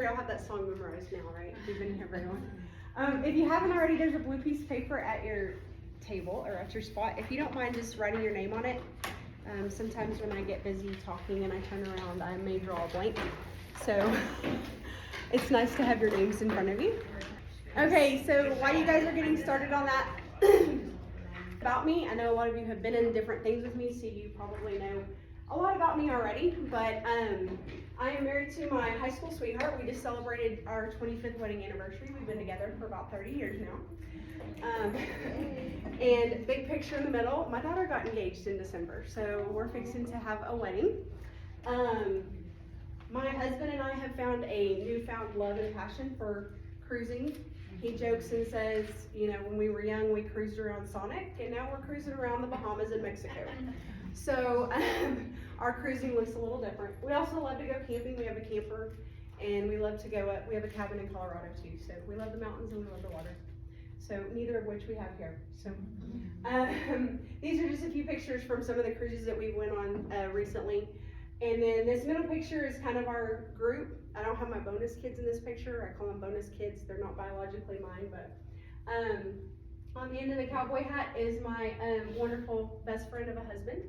sure y'all have that song memorized now, right? You've been here very long. If you haven't already, there's a blue piece of paper at your table or at your spot. If you don't mind just writing your name on it. Sometimes when I get busy talking and I turn around, I may draw a blank. So it's nice to have your names in front of you. Okay, so while you guys are getting started on that, about me, I know a lot of you have been in different things with me, so you probably know a lot about me already, but I am married to my high school sweetheart. We just celebrated our 25th wedding anniversary. We've been together for about 30 years now. And big picture in the middle, my daughter got engaged in December, so we're fixing to have a wedding. My husband and I have found a newfound love and passion for cruising. He jokes and says, you know, when we were young, we cruised around Sonic, and now we're cruising around the Bahamas and Mexico. So our cruising looks a little different. We also love to go camping. We have a camper, and we love to go up. We have a cabin in Colorado too, so we love the mountains and we love the water. So neither of which we have here. So these are just a few pictures from some of the cruises that we went on recently. And then this middle picture is kind of our group. I don't have my bonus kids in this picture. I call them bonus kids. They're not biologically mine, but on the end of the cowboy hat is my wonderful best friend of a husband.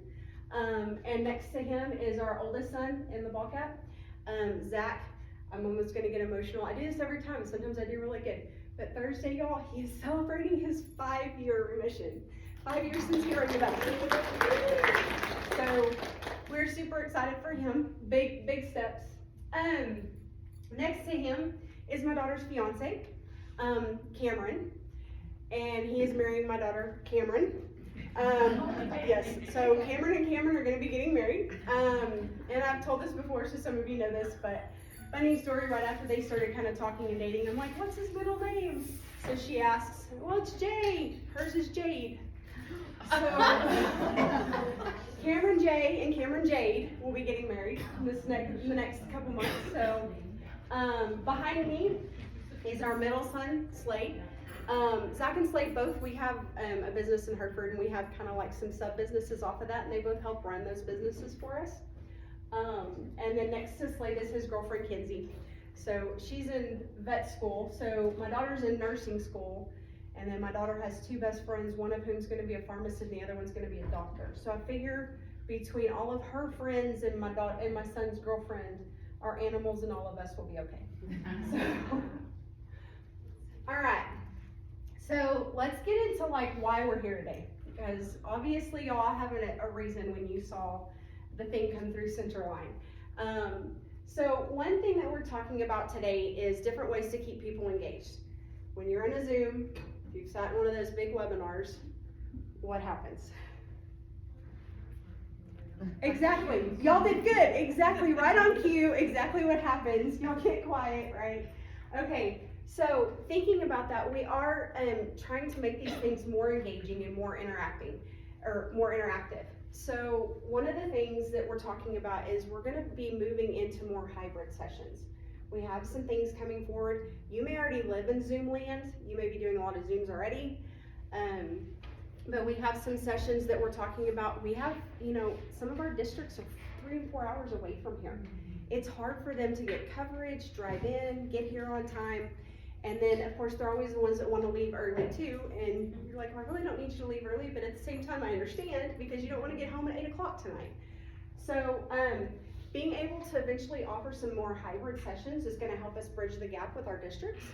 And next to him is our oldest son in the ball cap, Zach. I'm almost gonna get emotional. I do this every time. Sometimes I do really good. But Thursday, y'all, he is celebrating his 5-year mission. 5 years since he rang the bell. So we're super excited for him. Big steps. Next to him is my daughter's fiance, Cameron, and he is marrying my daughter, Cameron. Yes, so Cameron and Cameron are going to be getting married. And I've told this before, so some of you know this, but funny story, right after they started kind of talking and dating, I'm like, what's his middle name? So she asks, well, it's Jade. Hers is Jade. So Cameron J and Cameron Jade will be getting married in the next couple months. So behind me is our middle son, Slade. Zach and Slade both, we have a business in Hertford, and we have kind of like some sub businesses off of that, and they both help run those businesses for us. And then next to Slade is his girlfriend, Kinsey. So she's in vet school. So my daughter's in nursing school. And then my daughter has 2 best friends, one of whom's going to be a pharmacist and the other one's going to be a doctor. So I figure between all of her friends and my son's girlfriend, our animals and all of us will be okay. So, all right. So let's get into like why we're here today, because obviously y'all have a reason when you saw the thing come through Centerline. So one thing that we're talking about today is different ways to keep people engaged. When you're in a Zoom, if you've sat in one of those big webinars, what happens? Exactly. Y'all did good. Exactly. Right on cue. Exactly what happens. Y'all get quiet, right? Okay. So thinking about that, we are trying to make these things more engaging and more interactive. So one of the things that we're talking about is we're going to be moving into more hybrid sessions. We have some things coming forward. You may already live in Zoom land. You may be doing a lot of Zooms already. But we have some sessions that we're talking about. We have, some of our districts are 3 and 4 hours away from here. It's hard for them to get coverage, drive in, get here on time. And then, of course, they're always the ones that want to leave early too. And you're like, well, I really don't need you to leave early, but at the same time, I understand because you don't want to get home at 8 o'clock tonight. So being able to eventually offer some more hybrid sessions is going to help us bridge the gap with our districts.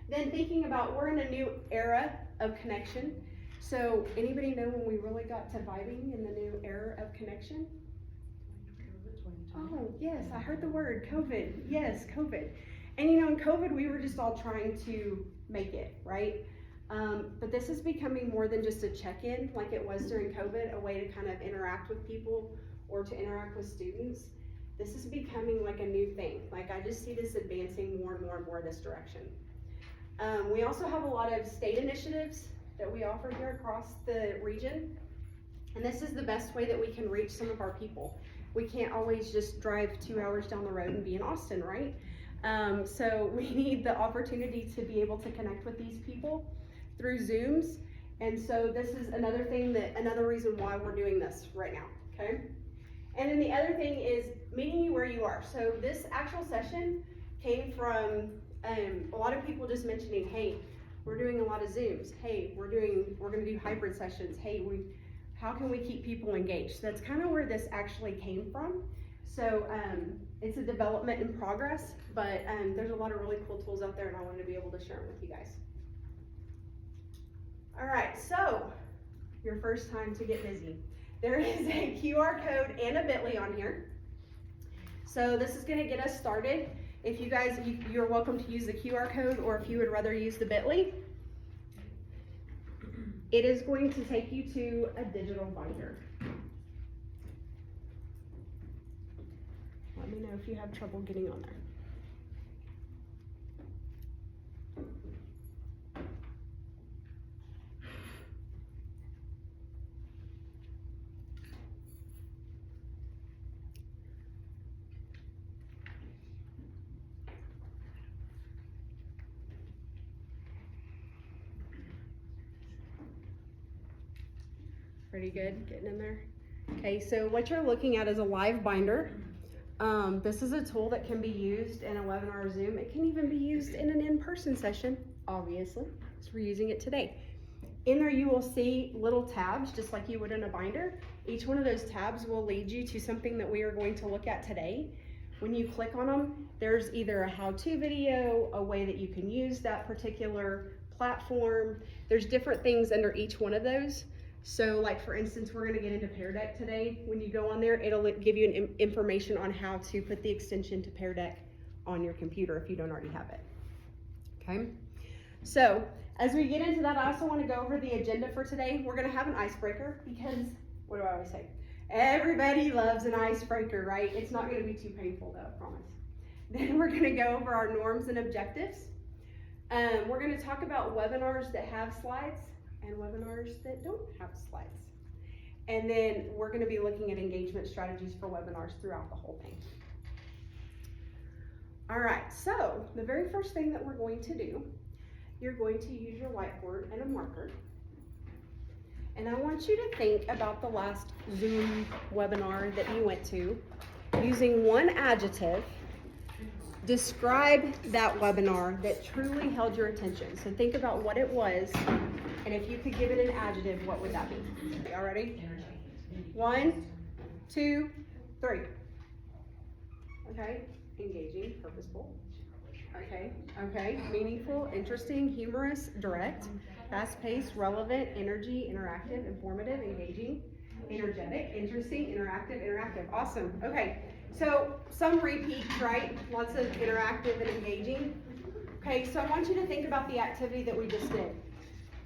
Then thinking about, we're in a new era of connection. So anybody know when we really got to vibing in the new era of connection? Oh, yes, I heard the word COVID. Yes, COVID. And in COVID, we were just all trying to make it, right? But this is becoming more than just a check-in like it was during COVID, a way to kind of interact with people or to interact with students. This is becoming like a new thing. Like I just see this advancing more and more and more this direction. We also have a lot of state initiatives that we offer here across the region. And this is the best way that we can reach some of our people. We can't always just drive 2 hours down the road and be in Austin, right? So we need the opportunity to be able to connect with these people through Zooms. And so this is another reason why we're doing this right now, okay? And then the other thing is meeting you where you are. So this actual session came from a lot of people just mentioning, hey, we're doing a lot of Zooms. Hey, we're gonna do hybrid sessions. Hey, how can we keep people engaged? So that's kind of where this actually came from. So it's a development in progress, but there's a lot of really cool tools out there, and I wanted to be able to share them with you guys. All right, so your first time to get busy. There is a QR code and a bit.ly on here. So this is gonna get us started. If you guys, you're welcome to use the QR code, or if you would rather use the bit.ly. It is going to take you to a digital binder. Let me know if you have trouble getting on there. Pretty good, getting in there. Okay, so what you're looking at is a live binder. This is a tool that can be used in a webinar or Zoom. It can even be used in an in-person session, obviously, so we're using it today. In there you will see little tabs, just like you would in a binder. Each one of those tabs will lead you to something that we are going to look at today. When you click on them, there's either a how-to video, a way that you can use that particular platform. There's different things under each one of those. So like for instance, we're gonna get into Pear Deck today. When you go on there, it'll give you information on how to put the extension to Pear Deck on your computer if you don't already have it, okay? So as we get into that, I also wanna go over the agenda for today. We're gonna have an icebreaker because, what do I always say? Everybody loves an icebreaker, right? It's not gonna be too painful though, I promise. Then we're gonna go over our norms and objectives. We're gonna talk about webinars that have slides and webinars that don't have slides. And then we're gonna be looking at engagement strategies for webinars throughout the whole thing. All right, so the very first thing that we're going to do, you're going to use your whiteboard and a marker. And I want you to think about the last Zoom webinar that you went to. Using one adjective, describe that webinar that truly held your attention. So think about what it was, and if you could give it an adjective, what would that be? Y'all ready? 1, 2, 3. Okay, engaging, purposeful. Okay, meaningful, interesting, humorous, direct, fast-paced, relevant, energy, interactive, informative, engaging, energetic, interesting, interactive. Awesome. Okay, so some repeats, right? Lots of interactive and engaging. Okay, so I want you to think about the activity that we just did.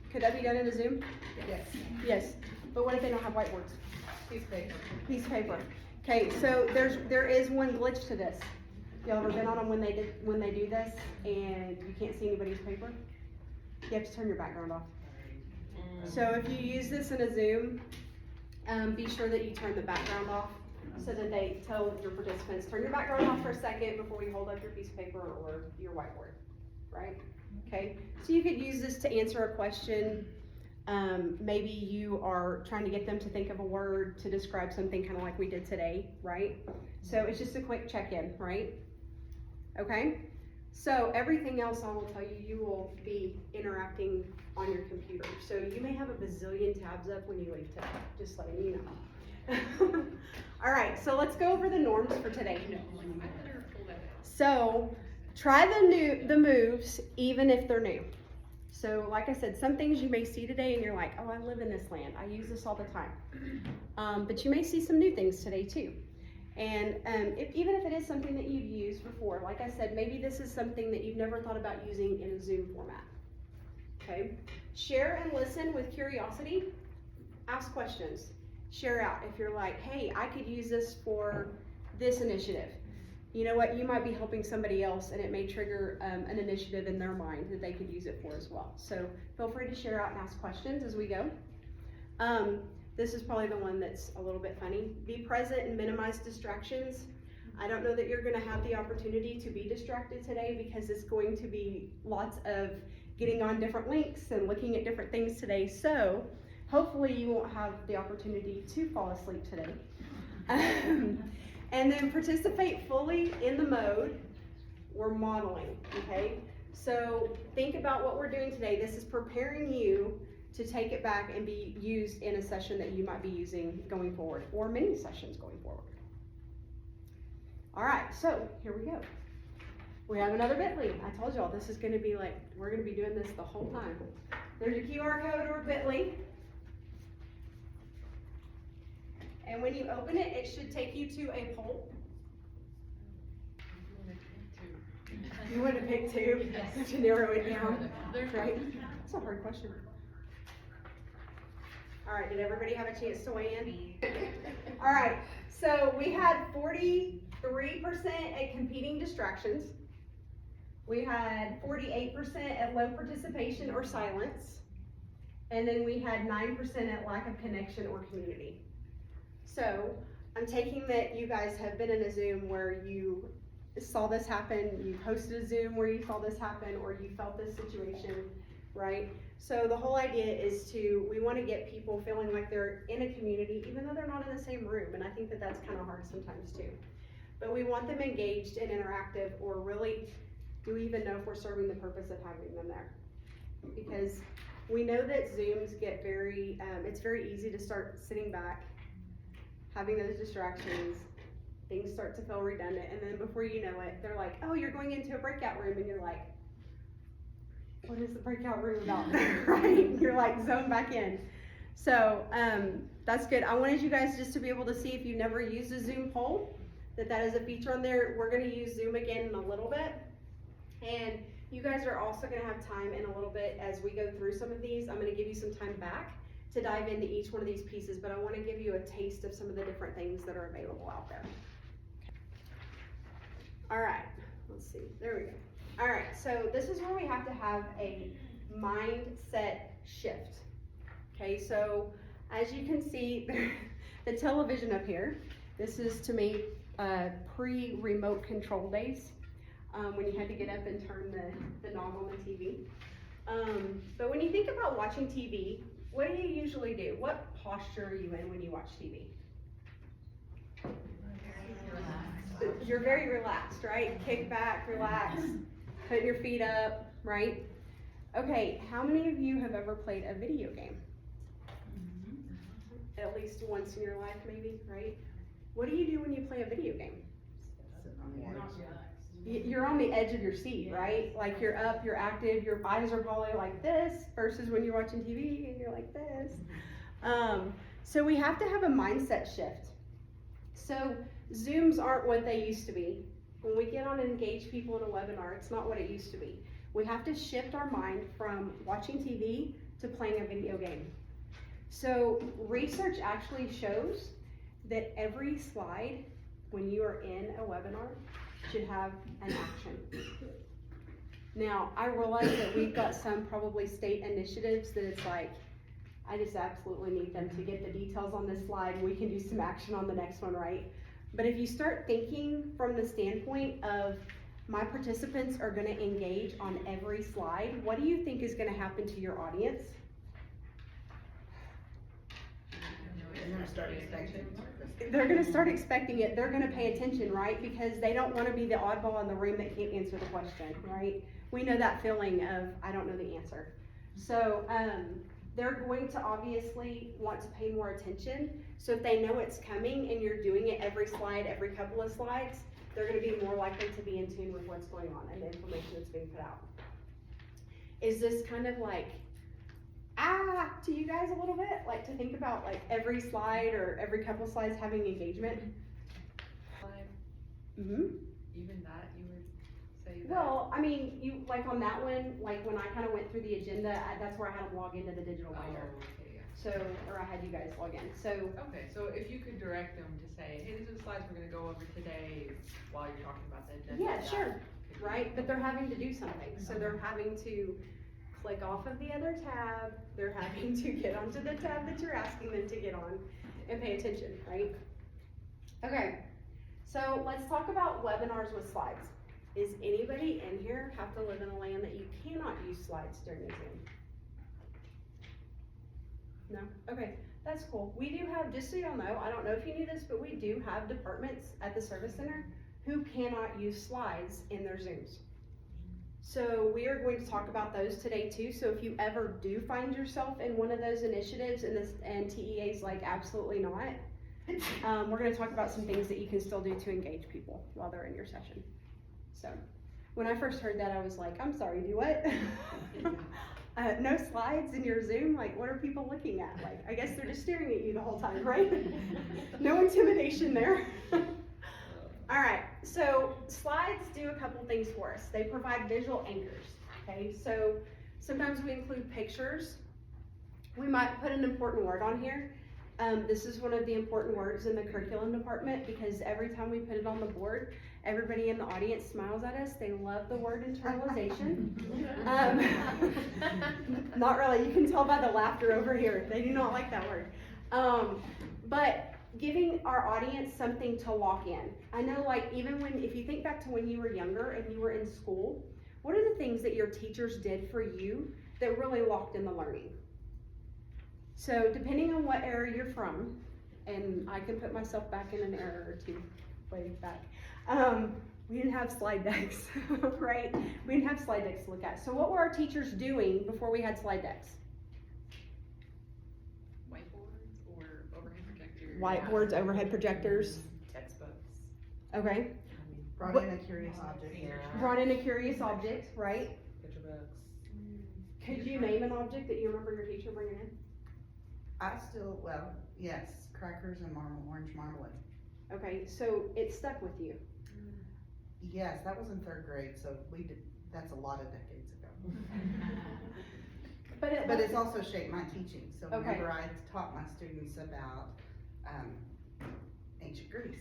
Could that be done in a Zoom? Yes. Yes. But what if they don't have whiteboards? Piece of paper. Piece of paper. Okay, so there is one glitch to this. Y'all ever been on them when they do this and you can't see anybody's paper? You have to turn your background off. So if you use this in a Zoom, be sure that you turn the background off so that they tell your participants, turn your background off for a second before we hold up your piece of paper or your whiteboard, right? Okay, so you could use this to answer a question. Maybe you are trying to get them to think of a word to describe something kind of like we did today, right? So it's just a quick check-in, right? Okay, so everything else I will tell you, you will be interacting on your computer. So you may have a bazillion tabs up when you leave today, just letting you know. All right, so let's go over the norms for today. So try the moves even if they're new. So like I said, some things you may see today and you're like, oh, I live in this land. I use this all the time. But you may see some new things today too. And even if it is something that you've used before, like I said, maybe this is something that you've never thought about using in a Zoom format. Okay, share and listen with curiosity. Ask questions. Share out. If you're like, hey, I could use this for this initiative. You know what, you might be helping somebody else and it may trigger an initiative in their mind that they could use it for as well. So feel free to share out and ask questions as we go. This is probably the one that's a little bit funny. Be present and minimize distractions. I don't know that you're gonna have the opportunity to be distracted today because it's going to be lots of getting on different links and looking at different things today. So hopefully you won't have the opportunity to fall asleep today. And then participate fully in the mode we're modeling, okay? So think about what we're doing today. This is preparing you to take it back and be used in a session that you might be using going forward, or many sessions going forward. All right, so here we go. We have another bit.ly. I told y'all this is gonna be like, we're gonna be doing this the whole time. There's a QR code or bit.ly. And when you open it, it should take you to a poll. You want to pick two? Yes. To narrow it down. That's right. That's a hard question. All right, did everybody have a chance to weigh in? All right, so we had 43% at competing distractions. We had 48% at low participation or silence. And then we had 9% at lack of connection or community. So I'm taking that you guys have been in a Zoom where you saw this happen, you hosted a Zoom where you saw this happen, or you felt this situation, right? So the whole idea is we want to get people feeling like they're in a community, even though they're not in the same room, and I think that that's kind of hard sometimes too. But we want them engaged and interactive, or really, do we even know if we're serving the purpose of having them there? Because we know that Zooms get it's very easy to start sitting back, having those distractions, things start to feel redundant, and then before you know it, they're like, oh, you're going into a breakout room, and you're like, what is the breakout room about? Right? You're like zoned back in. So that's good. I wanted you guys just to be able to see, if you never used a Zoom poll, that is a feature on there. We're gonna use Zoom again in a little bit. And you guys are also gonna have time in a little bit as we go through some of these. I'm gonna give you some time back to dive into each one of these pieces, but I wanna give you a taste of some of the different things that are available out there. All right, let's see, there we go. All right, so this is where we have to have a mindset shift. Okay, so as you can see, the television up here, this is to me pre-remote control days, when you had to get up and turn the knob on the TV. But when you think about watching TV, what do you usually do? What posture are you in when you watch TV? You're very relaxed, right? Kick back, relax, put your feet up, right? Okay, how many of you have ever played a video game? At least once in your life, maybe, right? What do you do when you play a video game? You're on the edge of your seat, right? Like you're up, you're active, your eyes are probably like this, versus when you're watching TV and you're like this. So we have to have a mindset shift. So Zooms aren't what they used to be. When we get on and engage people in a webinar, it's not what it used to be. We have to shift our mind from watching TV to playing a video game. So research actually shows that every slide, when you are in a webinar, should have an action. Now, I realize that we've got some probably state initiatives that it's like, I just absolutely need them to get the details on this slide and we can do some action on the next one, right? But if you start thinking from the standpoint of, my participants are gonna engage on every slide, what do you think is gonna happen to your audience? They're gonna start expecting it. They're gonna start expecting it, they're gonna pay attention, right? Because they don't wanna be the oddball in the room that can't answer the question, right? We know that feeling of, I don't know the answer. So, they're going to obviously want to pay more attention. So if they know it's coming and you're doing it every slide, every couple of slides, they're gonna be more likely to be in tune with what's going on and the information that's being put out. Is this kind of like, to you guys a little bit? Like to think about like every slide or every couple of slides having engagement? Even that, you would say that? Well, I mean, you, like on that one, like when I kind of went through the agenda, that's where I had to log into the digital binder. Oh, okay, yeah. So, or I had you guys log in, so. Okay, so if you could direct them to say, hey, these are the slides we're gonna go over today while you're talking about the agenda. Yeah, that sure, could be- right, but they're having to do something, so they're having to click off of the other tab, they're having to get onto the tab that you're asking them to get on and pay attention, right? Okay, so let's talk about webinars with slides. Is anybody in here have to live in a land that you cannot use slides during a Zoom? No? Okay, that's cool. We do have, just so y'all know, I don't know if you knew this, but we do have departments at the service center who cannot use slides in their Zooms. So we are going to talk about those today too. So if you ever do find yourself in one of those initiatives and TEA's like absolutely not, we're going to talk about some things that you can still do to engage people while they're in your session. So when I first heard that, I was like, I'm sorry, do what? No slides in your Zoom? Like, what are people looking at? Like, I guess they're just staring at you the whole time, right? No intimidation there. All right, so slides do a couple things for us. They provide visual anchors, okay? So sometimes we include pictures. We might put an important word on here. This is one of the important words in the curriculum department because every time we put it on the board, everybody in the audience smiles at us. They love the word internalization. Not really, you can tell by the laughter over here. They do not like that word. But giving our audience something to lock in. I know, like, even if you think back to when you were younger and you were in school, what are the things that your teachers did for you that really locked in the learning? So depending on what era you're from, and I can put myself back in an era or two way back, we didn't have slide decks, right? We didn't have slide decks to look at. So what were our teachers doing before we had slide decks? Whiteboards or overhead projectors. Whiteboards, overhead projectors. Textbooks. Okay. Brought What- in a curious object. Brought in a curious object, right? Picture books. Could you name an object that you remember your teacher bringing in? Yes, crackers and orange marmalade. Okay, so it stuck with you. Yes, that was in 3rd grade, so that's a lot of decades ago. But But it's also shaped my teaching, so Okay. whenever I taught my students about, ancient Greece,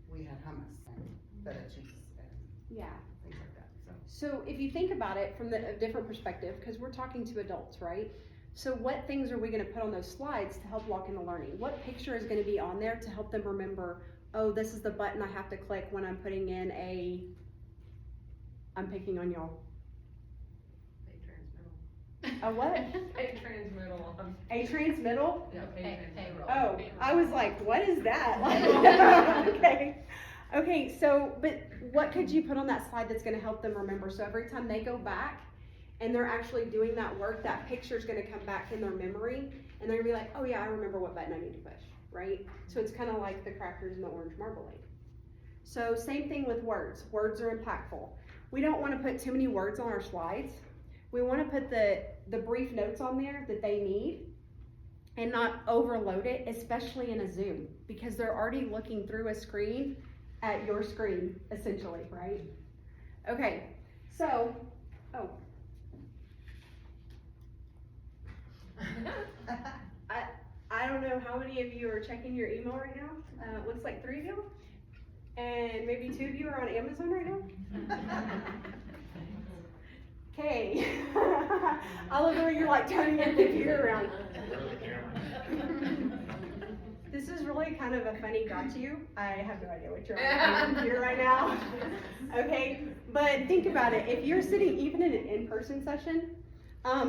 we had hummus and feta cheese and yeah. things like that, so. So if you think about it from a different perspective, because we're talking to adults, right? So what things are we going to put on those slides to help lock in the learning? What picture is going to be on there to help them remember, oh, this is the button I have to click when I'm putting in I'm picking on y'all. A what? A transmittal. A transmittal? Yeah, Payroll. Oh, I was like, what is that? Okay, so, but what could you put on that slide that's gonna help them remember? So every time they go back and they're actually doing that work, that picture's gonna come back in their memory and they're gonna be like, oh yeah, I remember what button I need to push, right? So it's kinda like the crackers and the orange marmalade. So same thing with words. Words are impactful. We don't wanna put too many words on our slides. We wanna put the brief notes on there that they need and not overload it, especially in a Zoom, because they're already looking through a screen at your screen, essentially, right? Okay, so, I don't know how many of you are checking your email right now. Looks like 3 of you, and maybe 2 of you are on Amazon right now. Okay. I love the way you're like turning your computer around. This is really kind of a funny got you. I have no idea what you're on your computer right now. Okay, but think about it. If you're sitting even in an in-person session,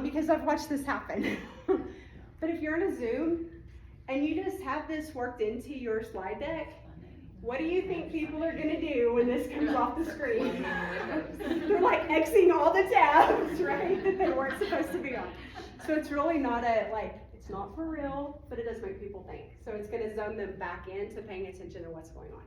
because I've watched this happen, but if you're in a Zoom and you just have this worked into your slide deck, what do you think people are gonna do when this comes off the screen? They're like Xing all the tabs, right, that they weren't supposed to be on. So it's really not it's not for real, but it does make people think. So it's gonna zone them back into paying attention to what's going on.